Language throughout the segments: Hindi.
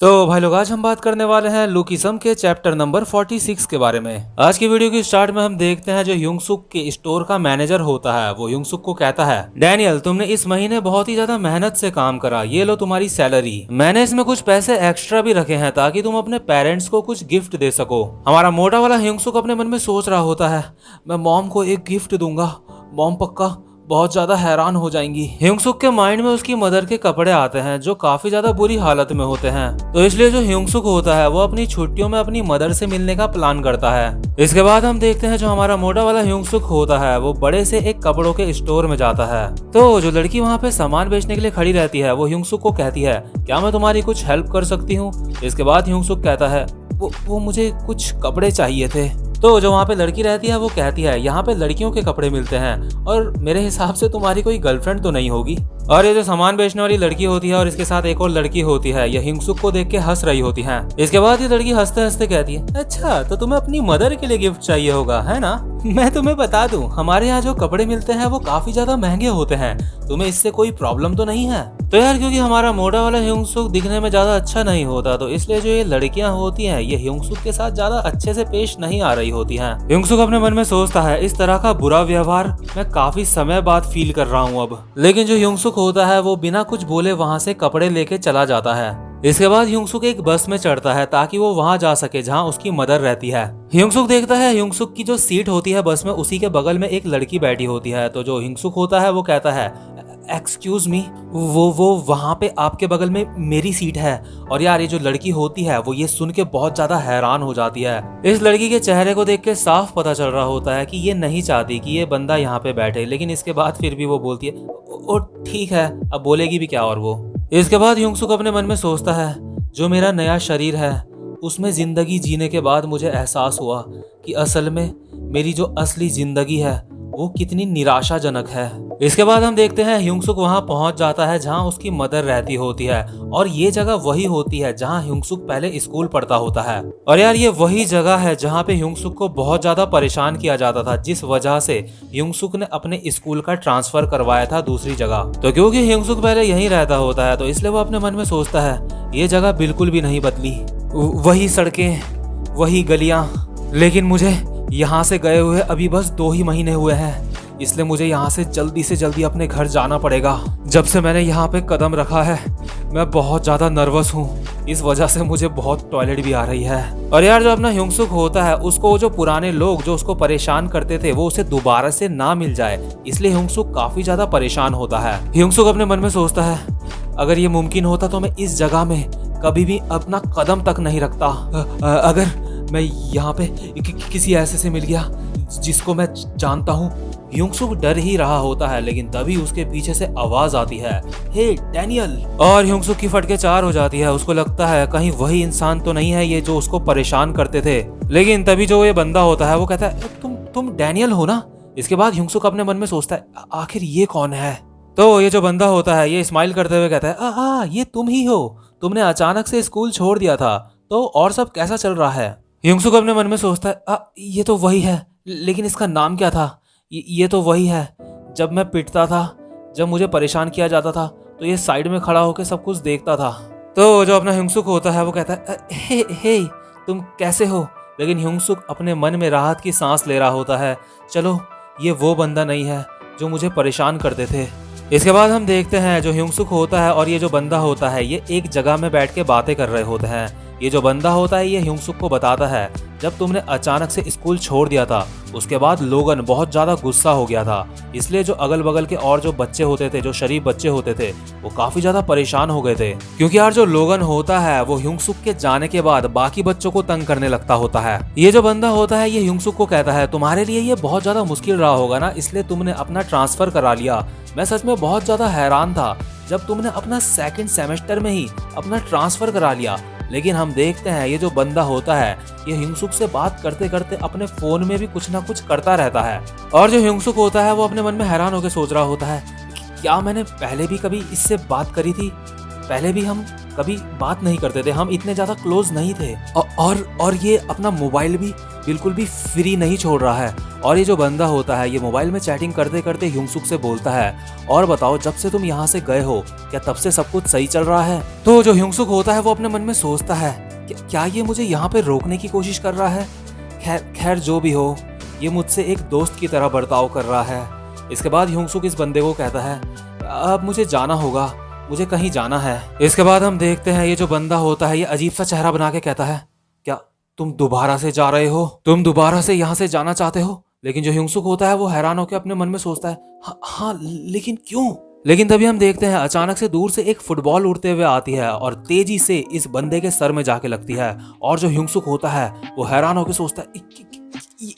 तो भाई लोग आज हम बात करने वाले हैं लुकिज्म के चैप्टर नंबर 46 के बारे में। आज की वीडियो की स्टार्ट में हम देखते हैं जो युंगसुक के स्टोर का मैनेजर होता है वो युंगसुक को कहता है, डैनियल तुमने इस महीने बहुत ही ज्यादा मेहनत से काम करा, ये लो तुम्हारी सैलरी। मैंने इसमें कुछ पैसे एक्स्ट्रा भी रखे हैं ताकि तुम अपने पेरेंट्स को कुछ गिफ्ट दे सको। हमारा मोटा वाला युंगसुक अपने मन में सोच रहा होता है, मैं मॉम को एक गिफ्ट दूंगा, मॉम पक्का बहुत ज्यादा हैरान हो जाएंगी। युंगसुक के माइंड में उसकी मदर के कपड़े आते हैं जो काफी ज्यादा बुरी हालत में होते हैं, तो इसलिए जो युंगसुक होता है वो अपनी छुट्टियों में अपनी मदर से मिलने का प्लान करता है। इसके बाद हम देखते हैं जो हमारा मोटा वाला युंगसुक होता है वो बड़े से एक कपड़ों के स्टोर में जाता है। तो जो लड़की वहाँ पे सामान बेचने के लिए खड़ी रहती है वो युंगसुक को कहती है, क्या मैं तुम्हारी कुछ हेल्प कर सकती हूँ। इसके बाद युंगसुक कहता है, वो मुझे कुछ कपड़े चाहिए थे। तो जो वहाँ पे लड़की रहती है वो कहती है, यहाँ पे लड़कियों के कपड़े मिलते हैं और मेरे हिसाब से तुम्हारी कोई गर्लफ्रेंड तो नहीं होगी। और ये जो सामान बेचने वाली लड़की होती है और इसके साथ एक और लड़की होती है, ये युंगसुक को देख के हंस रही होती है। इसके बाद ये लड़की हंसते हंसते कहती है, अच्छा तो तुम्हें अपनी मदर के लिए गिफ्ट चाहिए होगा है ना। मैं तुम्हें बता दूं, हमारे यहाँ जो कपड़े मिलते हैं वो काफी ज्यादा महंगे होते हैं, तुम्हें इससे कोई प्रॉब्लम तो नहीं है। तो यार क्योंकि हमारा मोटा वाला युंगसुक दिखने में ज्यादा अच्छा नहीं होता, तो इसलिए जो ये लड़कियां होती हैं ये युंगसुक के साथ ज्यादा अच्छे से पेश नहीं आ रही होती हैं। युंगसुक अपने मन में सोचता है, इस तरह का बुरा व्यवहार मैं काफी समय बाद फील कर रहा हूँ अब। लेकिन जो युंगसुक होता है वो बिना कुछ बोले वहाँ से कपड़े लेके चला जाता है। इसके बाद युंगसुक एक बस में चढ़ता है ताकि वो वहाँ जा सके जहाँ उसकी मदर रहती है। युंगसुक देखता है युंगसुक की जो सीट होती है बस में उसी के बगल में एक लड़की बैठी होती है। तो जो युंगसुक होता है वो कहता है, एक्सक्यूज मी, वो वहाँ पे आपके बगल में मेरी सीट है। और यार ये जो लड़की होती है वो ये सुन के बहुत ज्यादा हैरान हो जाती है। इस लड़की के चेहरे को देख के साफ पता चल रहा होता है कि ये नहीं चाहती कि ये बंदा यहाँ पे बैठे, लेकिन इसके बाद फिर भी वो बोलती है, ओ ठीक है, अब बोलेगी भी क्या। और वो इसके बाद युंगसुक अपने मन में सोचता है, जो मेरा नया शरीर है उसमें जिंदगी जीने के बाद मुझे एहसास हुआ कि असल में मेरी जो असली जिंदगी है वो कितनी निराशाजनक है। इसके बाद हम देखते हैं युंगसुक वहां पहुंच जाता है जहां उसकी मदर रहती होती है, और ये जगह वही होती है जहां युंगसुक पहले स्कूल पढ़ता होता है। और यार ये वही जगह है जहां पे युंगसुक को बहुत ज्यादा परेशान किया जाता था, जिस वजह से युंगसुक ने अपने स्कूल का ट्रांसफर करवाया था दूसरी जगह। तो क्योंकि युंगसुक पहले यहीं रहता होता है तो इसलिए वो अपने मन में सोचता है, ये जगह बिल्कुल भी नहीं बदली, वही सड़कें, वही गलियां, लेकिन मुझे यहाँ से गए हुए अभी बस 2 ही महीने हुए हैं, इसलिए मुझे यहाँ से जल्दी अपने घर जाना पड़ेगा। जब से मैंने यहाँ पे कदम रखा है मैं बहुत ज्यादा नर्वस हूँ, इस वजह से मुझे बहुत टॉयलेट भी आ रही है। और यार जो अपना युंगसुक होता है उसको जो पुराने लोग जो उसको परेशान करते थे वो उसे दोबारा से ना मिल जाए, इसलिए युंगसुक काफी ज्यादा परेशान होता है। युंगसुक अपने मन में सोचता है, अगर ये मुमकिन होता तो मैं इस जगह में कभी भी अपना कदम तक नहीं रखता। अगर मैं यहाँ पे किसी ऐसे से मिल गया जिसको मैं जानता हूँ। युंगसुक डर ही रहा होता है, लेकिन तभी उसके पीछे से आवाज आती है, हे डैनियल। और युंगसुक की फटके 4 हो जाती है। उसको लगता है कहीं वही इंसान तो नहीं है ये जो उसको परेशान करते थे, लेकिन तभी जो ये बंदा होता है वो कहता है, तुम डैनियल हो ना। इसके बाद युंगसुक अपने मन में सोचता है, आखिर ये कौन है। तो ये जो बंदा होता है ये स्माइल करते हुए कहता है, ये तुम ही हो, तुमने अचानक से स्कूल छोड़ दिया था, तो और सब कैसा चल रहा है। युंगसुक अपने मन में सोचता है, ये तो वही है, लेकिन इसका नाम क्या था। ये तो वही है, जब मैं पिटता था, जब मुझे परेशान किया जाता था तो ये साइड में खड़ा होकर सब कुछ देखता था। तो जो अपना युंगसुक होता है वो कहता है, हे तुम कैसे हो। लेकिन युंगसुक अपने मन में राहत की सांस ले रहा होता है, चलो ये वो बंदा नहीं है जो मुझे परेशान करते थे। इसके बाद हम देखते हैं जो युंगसुक होता है और ये जो बंदा होता है ये एक जगह में बैठ के बातें कर रहे होते हैं। ये जो बंदा होता है ये युंगसुक को बताता है, जब तुमने अचानक से स्कूल छोड़ दिया था उसके बाद लोगन बहुत ज्यादा गुस्सा हो गया था, इसलिए जो अगल बगल के और जो बच्चे होते थे, जो शरीफ बच्चे होते थे, वो काफी ज्यादा परेशान हो गए थे। क्योंकि यार जो लोगन होता है वो युंगसुक के जाने के बाद बाकी बच्चों को तंग करने लगता होता है। ये जो बंदा होता है ये युंगसुक को कहता है, तुम्हारे लिए ये बहुत ज्यादा मुश्किल रहा होगा ना, इसलिए तुमने अपना ट्रांसफर करा लिया। मैं सच में बहुत ज्यादा हैरान था जब तुमने अपना 2nd सेमेस्टर में ही अपना ट्रांसफर करा लिया। लेकिन हम देखते हैं ये जो बंदा होता है ये युंगसुक से बात करते करते अपने फोन में भी कुछ ना कुछ करता रहता है। और जो युंगसुक होता है वो अपने मन में हैरान होकर सोच रहा होता है, क्या मैंने पहले भी कभी इससे बात करी थी, पहले भी हम कभी बात नहीं करते थे, हम इतने ज्यादा क्लोज नहीं थे। और ये अपना मोबाइल भी बिल्कुल भी फ्री नहीं छोड़ रहा है। और ये जो बंदा होता है ये मोबाइल में चैटिंग करते करते ह्यूंगसुक से बोलता है, और बताओ जब से तुम यहाँ से गए हो क्या तब से सब कुछ सही चल रहा है? तो जो ह्यूंगसुक होता है वो अपने मन में सोचता है क्या ये मुझे यहाँ पे रोकने की कोशिश कर रहा है? खैर जो भी हो, ये मुझसे एक दोस्त की तरह बर्ताव कर रहा है। इसके बाद ह्यूंगसुक इस बंदे को कहता है, अब मुझे जाना होगा, मुझे कहीं जाना है। इसके बाद हम देखते हैं ये जो बंदा होता है ये अजीब सा चेहरा बना के कहता है, क्या तुम दोबारा से जा रहे हो? तुम दोबारा से यहाँ से जाना चाहते हो? लेकिन जो ह्यूंगसुक होता है वो हैरान होकर अपने मन में सोचता है, हाँ लेकिन क्यों? लेकिन तभी हम देखते हैं अचानक से दूर से एक फुटबॉल उड़ते हुए आती है और तेजी से इस बंदे के सर में जाके लगती है। और जो ह्यूंगसुक होता है वो हैरान होकर सोचता है,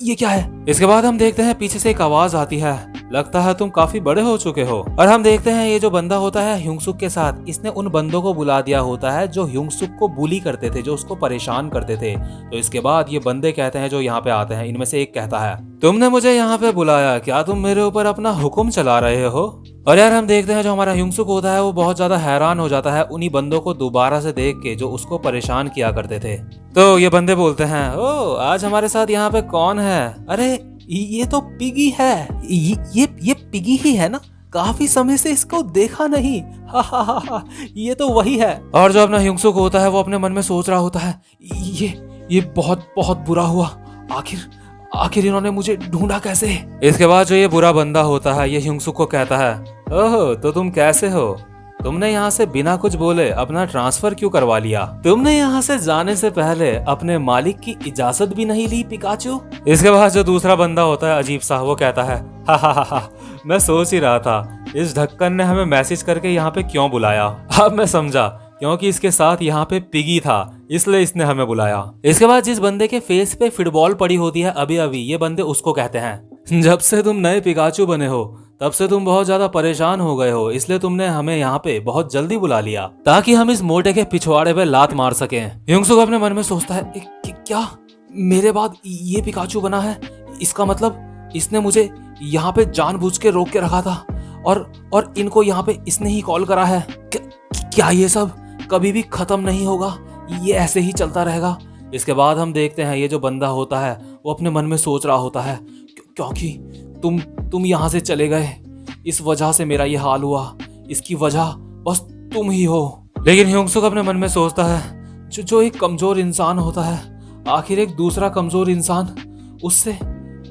ये क्या है? इसके बाद हम देखते हैं पीछे से एक आवाज आती है, लगता है तुम काफी बड़े हो चुके हो। और हम देखते हैं ये जो बंदा होता है ह्यूंगसुक के साथ, इसने उन बंदों को बुला दिया होता है जो ह्यूंगसुक को बुली करते थे, जो उसको परेशान करते थे। तो इसके बाद ये बंदे कहते हैं जो यहाँ पे आते हैं, इनमें से एक कहता है, तुमने मुझे यहाँ पे बुलाया, क्या तुम मेरे ऊपर अपना हुक्म चला रहे हो? और यार हम देखते हैं जो हमारा ह्यूंगसुक होता है वो बहुत ज्यादा हैरान हो जाता है उन्हीं बंदों को दोबारा से देख के जो उसको परेशान किया करते थे। तो ये बंदे बोलते हैं, ओ आज हमारे साथ यहाँ पे कौन है? अरे ये तो पिगी है। ये पिगी ही है ना? काफी समय से इसको देखा नहीं। हा, ये तो वही है। और जो अपना ह्यूंगसुक होता है वो अपने मन में सोच रहा होता है, ये बहुत बुरा हुआ। आखिर इन्होंने मुझे ढूंढा कैसे? इसके बाद जो ये बुरा बंदा होता है ये ह्यूंगसुक को कहता है, ओह तो तुम कैसे हो? तुमने यहाँ से बिना कुछ बोले अपना ट्रांसफर क्यों करवा लिया? तुमने यहाँ से जाने से पहले अपने मालिक की इजाजत भी नहीं ली पिकाचू? इसके बाद जो दूसरा बंदा होता है अजीब सा, वो कहता है, हा, मैं सोच ही रहा था इस ढक्कन ने हमें मैसेज करके यहाँ पे क्यों बुलाया। अब मैं समझा, क्योंकि इसके साथ यहाँ पे पिगी था, इसलिए इसने हमें बुलाया। इसके बाद जिस बंदे के फेस पे फुटबॉल पड़ी होती है अभी ये बंदे उसको कहते हैं, जब से तुम नए पिकाचू बने हो तब से तुम बहुत ज्यादा परेशान हो गए हो, इसलिए तुमने हमें यहाँ पे बहुत जल्दी बुला लिया ताकि हम इस मोटे के पिछवाड़े पे लात मार सकें। ह्यूंगसुक अपने मन में सोचता है, क्या मेरे बाद ये पिकाचू बना है? इसका मतलब इसने मुझे यहाँ पे जानबूझ के रोक के रखा था और इनको यहाँ पे इसने ही कॉल करा है। क्या ये सब कभी भी खत्म नहीं होगा? ये ऐसे ही चलता रहेगा? इसके बाद हम देखते हैं ये जो बंदा होता है वो अपने मन में सोच रहा होता है, क्योंकि तुम यहाँ से चले गए, इस वजह से मेरा ये हाल हुआ, इसकी वजह बस तुम ही हो। लेकिन ह्यूंगसुक अपने मन में सोचता है, जो एक कमजोर इंसान होता है आखिर एक दूसरा कमजोर इंसान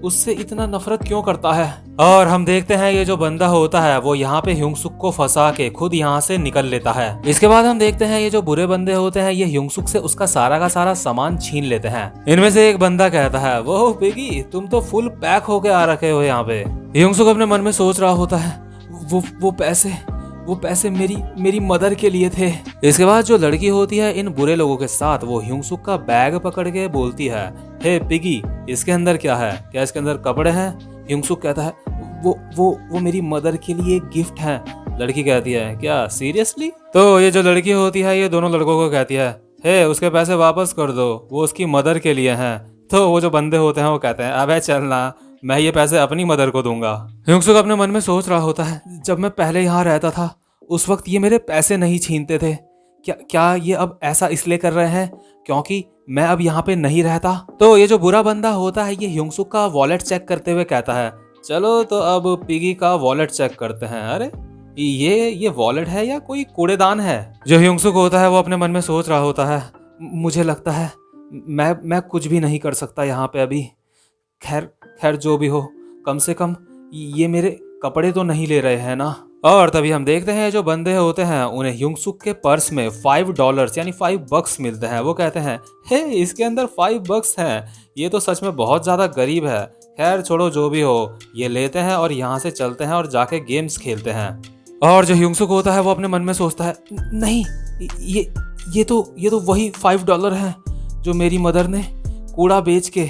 उससे इतना नफरत क्यों करता है? और हम देखते हैं ये जो बंदा होता है वो यहाँ पे ह्यूंगसुक को फंसा के खुद यहाँ से निकल लेता है। इसके बाद हम देखते हैं ये जो बुरे बंदे होते हैं ये ह्यूंगसुक से उसका सारा का सारा सामान छीन लेते हैं। इनमें से एक बंदा कहता है, वो पिगी तुम तो फुल पैक होके आ रखे हो यहाँ पे। ह्यूंगसुक अपने मन में सोच रहा होता है, वो पैसे मेरी मदर के लिए थे। इसके बाद जो लड़की होती है इन बुरे लोगों के साथ वो ह्यूंगसुक का बैग पकड़ के बोलती है, हे पिगी इसके अंदर क्या है? क्या इसके अंदर कपड़े हैं? ह्यूंगसुक कहता है, वो मेरी मदर के लिए गिफ्ट है। लड़की कहती है, क्या सीरियसली? तो ये जो लड़की होती है ये दोनों लड़कों को कहती है, हे उसके पैसे वापस कर दो, वो उसकी मदर के लिए हैं। तो वो जो बंदे होते हैं वो कहते हैं, अबे चलना, मैं ये पैसे अपनी मदर को दूंगा। ह्यूंगसुक अपने मन में सोच रहा होता है, जब मैं पहले यहाँ रहता था उस वक्त ये मेरे पैसे नहीं छीनते थे, क्या ये अब ऐसा इसलिए कर रहे हैं क्योंकि मैं अब यहाँ पे नहीं रहता? तो ये जो बुरा बंदा होता है ये ह्यूंगसुक का वॉलेट चेक करते हुए कहता है, चलो तो अब पिगी का वॉलेट चेक करते हैं। अरे ये वॉलेट है या कोई कूड़ेदान है? जो ह्यूंगसुक होता है वो अपने मन में सोच रहा होता है, मुझे लगता है मैं कुछ भी नहीं कर सकता यहाँ पे अभी। खैर जो भी हो, कम से कम ये मेरे कपड़े तो नहीं ले रहे हैं ना। और तभी हम देखते हैं जो बंदे होते हैं उन्हें ह्यूंगसुक के पर्स में $5 यानी $5 मिलते हैं। वो कहते हैं, हे इसके अंदर $5 हैं, ये तो सच में बहुत ज़्यादा गरीब है। खैर छोड़ो जो भी हो, ये लेते हैं और यहाँ से चलते हैं और जाके गेम्स खेलते हैं। और जो ह्यूंगसुक होता है वो अपने मन में सोचता है, नहीं ये तो वही $5 हैं जो मेरी मदर ने कूड़ा बेच के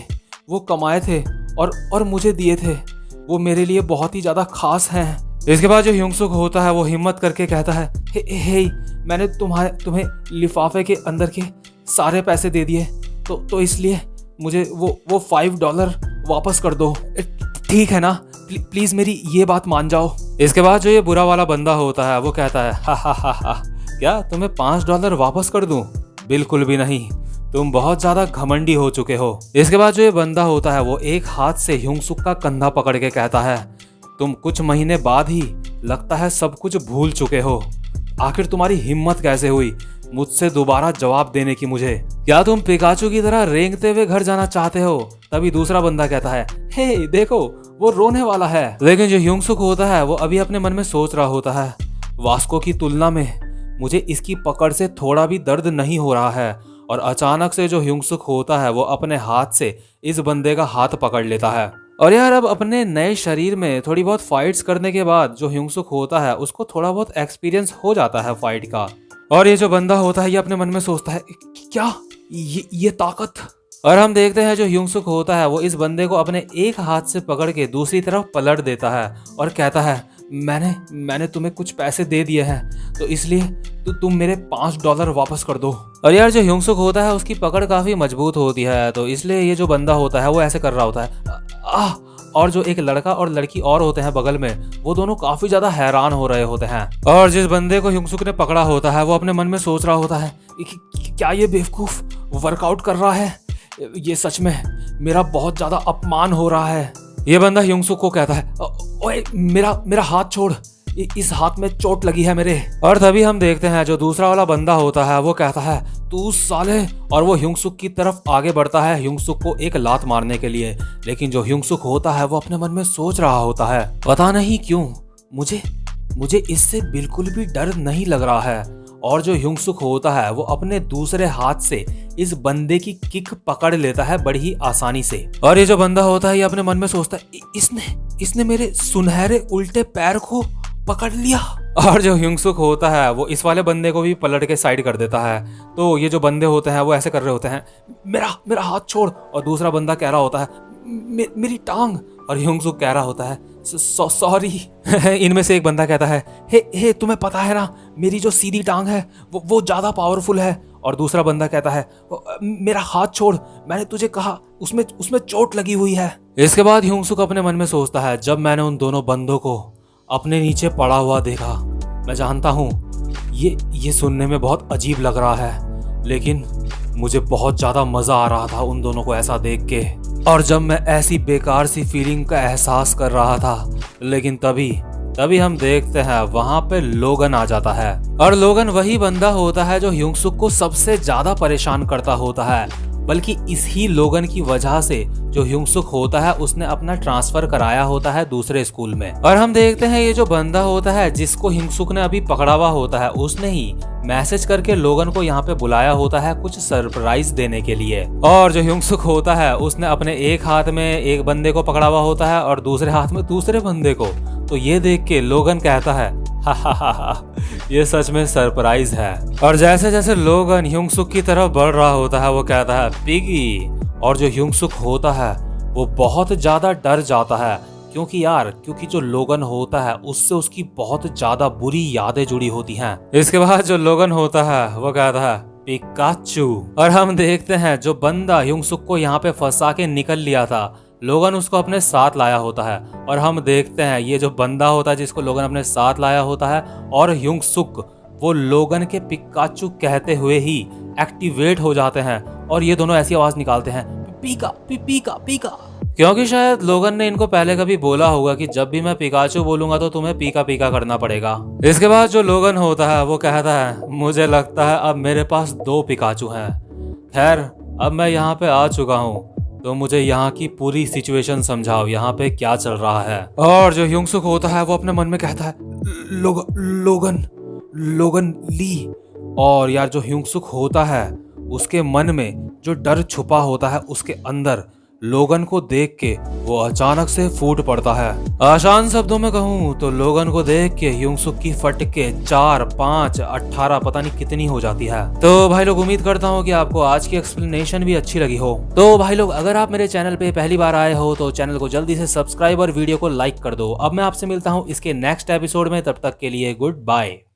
वो कमाए थे और मुझे दिए थे, वो मेरे लिए बहुत ही ज़्यादा खास हैं। इसके बाद जो ह्यूंगसुक होता है वो हिम्मत करके कहता है, हे मैंने तुम्हें लिफाफे के अंदर के सारे पैसे दे दिए, तो इसलिए मुझे वो $5 वापस कर दो, ठीक है ना? प्लीज मेरी ये बात मान जाओ। इसके बाद जो ये बुरा वाला बंदा होता है वो कहता है, हा क्या तुम्हें $5 वापस कर दूं? बिल्कुल भी नहीं, तुम बहुत ज्यादा घमंडी हो चुके हो। इसके बाद जो ये बंदा होता है वो एक हाथ से ह्यूंग-सुक का कंधा पकड़ के कहता है, तुम कुछ महीने बाद ही लगता है सब कुछ भूल चुके हो। आखिर तुम्हारी हिम्मत कैसे हुई मुझसे दोबारा जवाब देने की मुझे? क्या तुम पिकाचू की तरह रेंगते हुए घर जाना चाहते हो? तभी दूसरा बंदा कहता है, हे देखो वो रोने वाला है। लेकिन जो ह्यूंग-सुक होता है वो अभी अपने मन में सोच रहा होता है, वास्को की तुलना में मुझे इसकी पकड़ से थोड़ा भी दर्द नहीं हो रहा है। और अचानक से जो ह्यूंग-सुक होता है वो अपने हाथ से इस बंदे का हाथ पकड़ लेता है। और यार अब अपने नए शरीर में थोड़ी बहुत फाइट्स करने के बाद जो ह्यूंग-सुक होता है उसको थोड़ा बहुत एक्सपीरियंस हो जाता है फाइट का। और ये जो बंदा होता है ये अपने मन में सोचता है, क्या ये ताकत? और हम देखते हैं जो ह्यूंग-सुक होता है वो इस बंदे को अपने एक हाथ से पकड़ के दूसरी तरफ पलट देता है और कहता है, मैंने तुम्हें कुछ पैसे दे दिए हैं तो इसलिए तुम मेरे $5 वापस कर दो। और यार जो ह्यूंग-सुक होता है उसकी पकड़ काफी मजबूत होती है तो इसलिए ये जो बंदा होता है वो ऐसे कर रहा होता है। और जो एक लड़का और लड़की और होते हैं बगल में, वो दोनों काफी ज्यादा हैरान हो रहे होते हैं। और जिस बंदे को ह्यूंग-सुक ने पकड़ा होता है वो अपने मन में सोच रहा होता है, क्या ये बेवकूफ वर्कआउट कर रहा है? ये सच में मेरा बहुत ज्यादा अपमान हो रहा है। ये बंदा ह्यूंग-सुक को कहता है, ओए मेरा हाथ छोड़, इस हाथ में चोट लगी है मेरे। और तभी हम देखते हैं जो दूसरा वाला बंदा होता है वो कहता है, तू साले, और वो ह्यूंग-सुक की तरफ आगे बढ़ता है ह्यूंग-सुक को एक लात मारने के लिए। लेकिन जो ह्यूंग-सुक होता है वो अपने मन में सोच रहा होता है, पता नहीं क्यों मुझे इससे बिल्कुल भी डर नहीं लग रहा है। और जो ह्यूंग-सुक होता है वो अपने दूसरे हाथ से इस बंदे की किक पकड़ लेता है बड़ी ही आसानी से। और ये जो बंदा होता है ये अपने मन में सोचता है, इसने मेरे सुनहरे उल्टे पैर को पकड़ लिया। और जो ह्यूंग-सुक होता है वो इस वाले बंदे को भी पलट के साइड कर देता है। तो ये जो बंदे होते हैं वो ऐसे कर रहे होते हैं, मेरा हाथ छोड़। और दूसरा बंदा कह रहा होता है, मेरी टांग। और ह्यूंग-सुक कह रहा होता है, सॉरी। इनमें से एक बंदा कहता है, हे तुम्हें पता है ना मेरी जो सीधी टांग है वो ज्यादा पावरफुल है। और दूसरा बंदा कहता है, मेरा हाथ छोड़, मैंने तुझे कहा उसमें चोट लगी हुई है। इसके बाद ह्यूंग-सुक अपने मन में सोचता है, जब मैंने उन दोनों बंदों को अपने नीचे पड़ा हुआ देखा, मैं जानता हूँ ये सुनने में बहुत अजीब लग रहा है, लेकिन मुझे बहुत ज्यादा मजा आ रहा था उन दोनों को ऐसा देख के। और जब मैं ऐसी बेकार सी फीलिंग का एहसास कर रहा था, लेकिन तभी हम देखते हैं वहां पे लोगन आ जाता है। और लोगन वही बंदा होता है जो ह्यूंग-सुक को सबसे ज्यादा परेशान करता होता है। बल्कि इस ही लोगन की वजह से जो ह्यूंग-सुक होता है उसने अपना ट्रांसफर कराया होता है दूसरे स्कूल में। और हम देखते हैं ये जो बंदा होता है जिसको ह्यूंग-सुक ने अभी पकड़ा हुआ होता है, उसने ही मैसेज करके लोगन को यहाँ पे बुलाया होता है कुछ सरप्राइज देने के लिए। और जो ह्यूंग-सुक होता है उसने अपने एक हाथ में एक बंदे को पकड़ा हुआ होता है और दूसरे हाथ में दूसरे बंदे को। तो ये देख के लोगन कहता है, हा ये सच में सरप्राइज है। और जैसे जैसे लोगन ह्यूंग-सुक की तरफ बढ़ रहा होता है वो कहता है, पिगी। और जो ह्यूंग-सुक होता है वो बहुत ज्यादा डर जाता है, क्योंकि जो लोगन होता है उससे उसकी बहुत ज्यादा बुरी यादें जुड़ी होती हैं। इसके बाद जो लोगन होता है वो कहता है, पिकाचू। और हम देखते हैं जो बंदा ह्यूंग-सुक को यहाँ पे फंसा के निकल लिया था, लोगन उसको अपने साथ लाया होता है। और हम देखते हैं ये जो बंदा होता है जिसको लोगन अपने साथ लाया होता है और ह्यूंग-सुक वो लोगन के पिकाचू कहते हुए ही एक्टिवेट हो जाते हैं। और ये दोनों ऐसी आवाज निकालते हैं, पीका। क्योंकि शायद लोगन ने इनको पहले कभी बोला होगा कि जब भी मैं पिकाचू बोलूंगा तो तुम्हें पीका करना पड़ेगा। इसके बाद जो लोगन होता है वो कहता है, मुझे लगता है अब मेरे पास 2 पिकाचू हैं। खैर अब मैं यहाँ पे आ चुका हूँ तो मुझे यहाँ की पूरी सिचुएशन समझाओ, यहाँ पे क्या चल रहा है। और जो ह्यूंग-सुक होता है वो अपने मन में कहता है, लोगन ली। और यार जो ह्यूंग-सुक होता है उसके मन में जो डर छुपा होता है उसके अंदर लोगन को देख के वो अचानक से फूट पड़ता है। आसान शब्दों में कहूँ तो लोगन को देख के ह्यूंग-सुक की फटके 4, 5, 18 पता नहीं कितनी हो जाती है। तो भाई लोग उम्मीद करता हूँ कि आपको आज की एक्सप्लेनेशन भी अच्छी लगी हो। तो भाई लोग अगर आप मेरे चैनल पे पहली बार आए हो तो चैनल को जल्दी से सब्सक्राइब और वीडियो को लाइक कर दो। अब मैं आपसे मिलता हूँ इसके नेक्स्ट एपिसोड में, तब तक के लिए गुड बाय।